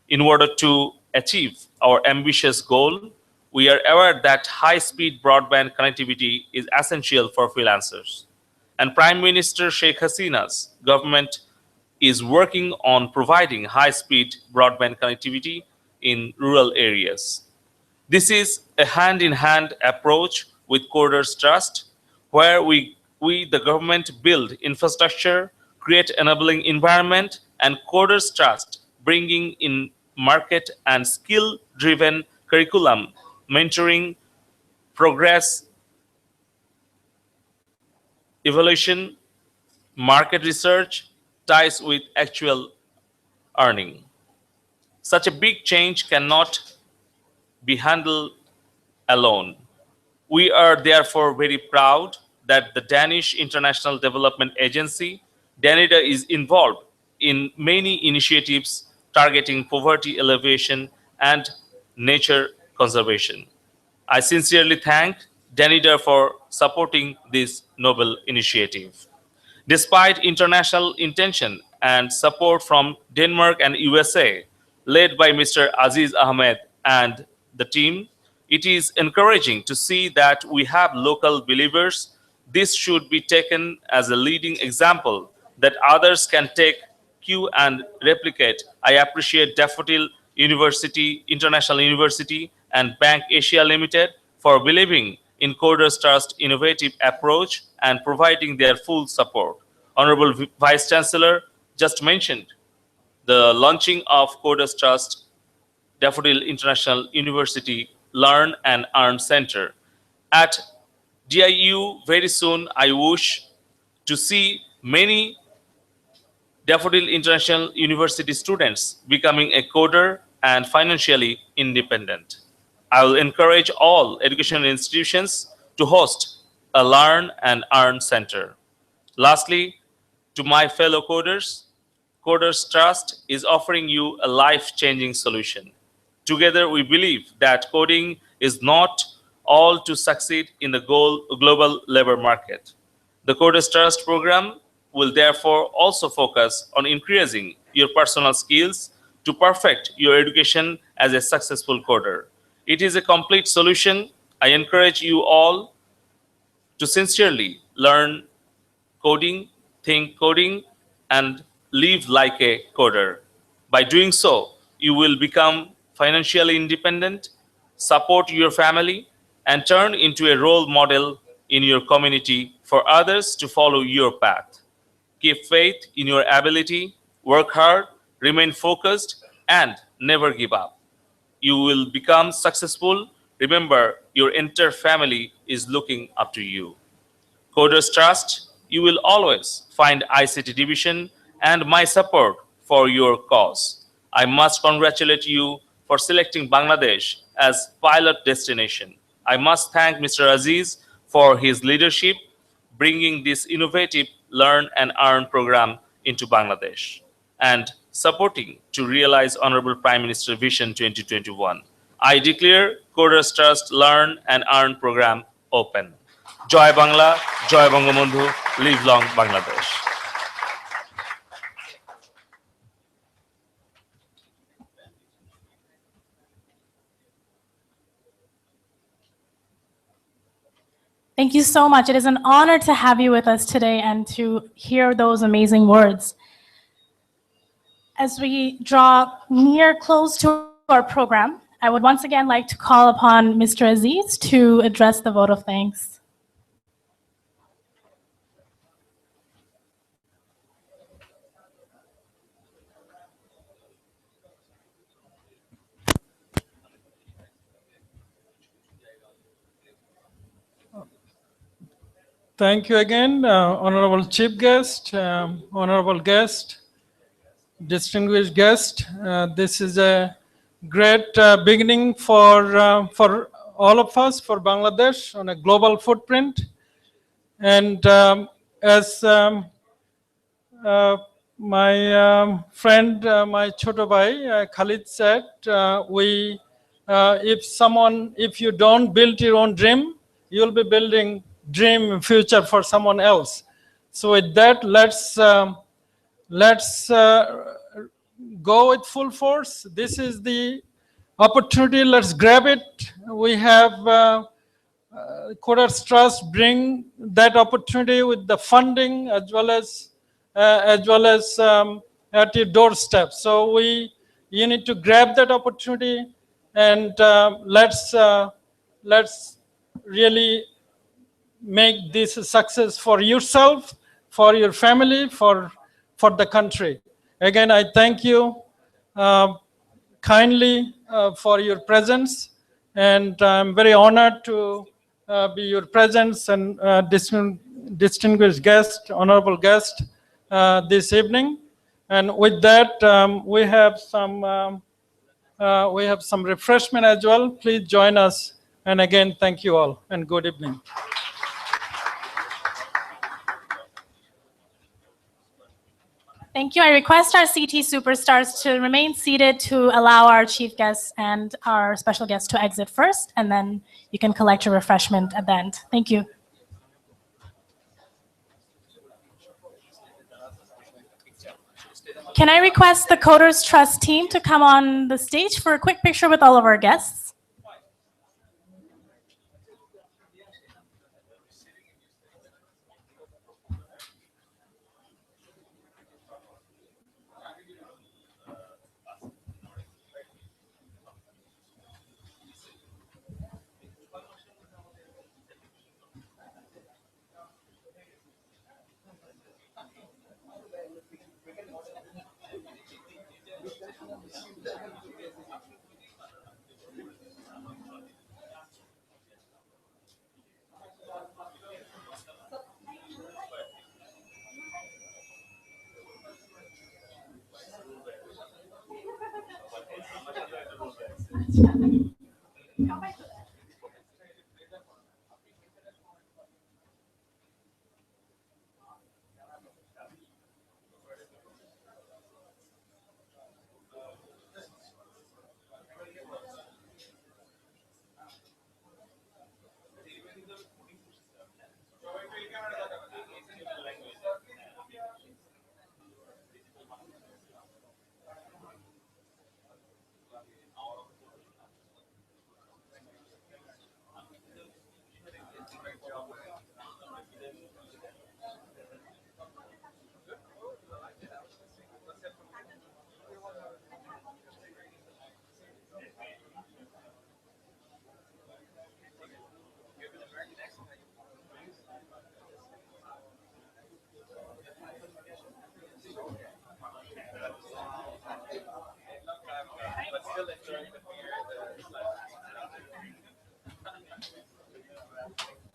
In order to achieve our ambitious goal, we are aware that high-speed broadband connectivity is essential for freelancers. And Prime Minister Sheikh Hasina's government is working on providing high-speed broadband connectivity in rural areas. This is a hand-in-hand approach with CodersTrust, where we, the government, build infrastructure, create enabling environment, and CodersTrust bringing in market and skill-driven curriculum, mentoring, progress, evaluation, market research, ties with actual earning. Such a big change cannot be handled alone. We are therefore very proud that the Danish International Development Agency, DANIDA, is involved in many initiatives targeting poverty alleviation and nature conservation. I sincerely thank DANIDA for supporting this noble initiative. Despite international intention and support from Denmark and USA, led by Mr. Aziz Ahmed and the team, it is encouraging to see that we have local believers. This should be taken as a leading example that others can take cue and replicate. I appreciate Daffodil University, International University, and Bank Asia Limited for believing in CodersTrust's innovative approach and providing their full support. Honorable Vice Chancellor just mentioned the launching of CodersTrust Daffodil International University Learn and Earn Center. At DIU, very soon, I wish to see many Daffodil International University students becoming a coder and financially independent. I will encourage all educational institutions to host a learn and earn center. Lastly, to my fellow coders, CodersTrust is offering you a life-changing solution. Together, we believe that coding is not all to succeed in the global labor market. The CodersTrust program will therefore also focus on increasing your personal skills to perfect your education as a successful coder. It is a complete solution. I encourage you all to sincerely learn coding, think coding, and live like a coder. By doing so, you will become financially independent, support your family, and turn into a role model in your community for others to follow your path. Keep faith in your ability, work hard, remain focused, and never give up. You will become successful. Remember, your entire family is looking up to you. CodersTrust, you will always find ICT division and my support for your cause. I must congratulate you for selecting Bangladesh as pilot destination. I must thank Mr. Aziz for his leadership, bringing this innovative Learn and Earn program into Bangladesh, and supporting to realize Honorable Prime Minister Vision 2021. I declare CodersTrust Learn and Earn program open. Joy Bangla, Joy Bangabandhu, live long Bangladesh. Thank you so much. It is an honor to have you with us today and to hear those amazing words. As we draw near close to our program, I would once again like to call upon Mr. Aziz to address the vote of thanks. Thank you again, Honorable Chief Guest, Honorable Guest, distinguished guest. This is a great beginning for all of us, for Bangladesh on a global footprint. And as my friend, my choto bhai, Khalid said, if you don't build your own dream, you'll be building dream future for someone else. So with that, let's go with full force. This is the opportunity. Let's grab it. We have CodersTrust bring that opportunity with the funding as well as at your doorstep. So you need to grab that opportunity, and let's really make this a success for yourself, for your family, for the country. Again, I thank you kindly for your presence, and I'm very honored to be your presence and distinguished guest, honorable guest this evening. And with that, we have some refreshment as well. Please join us. And again, thank you all, and good evening. Thank you. I request our CT superstars to remain seated to allow our chief guests and our special guests to exit first, and then you can collect your refreshment at the end. Thank you. Can I request the CodersTrust team to come on the stage for a quick picture with all of our guests?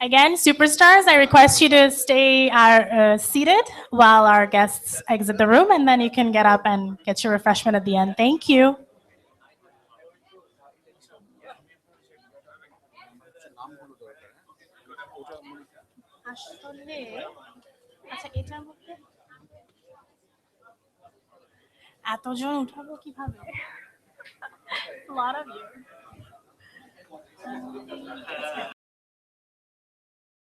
Again, superstars, I request you to stay seated while our guests exit the room, and then you can get up and get your refreshment at the end. Thank you. এতজন উঠাবো কিভাবে? A lot of you.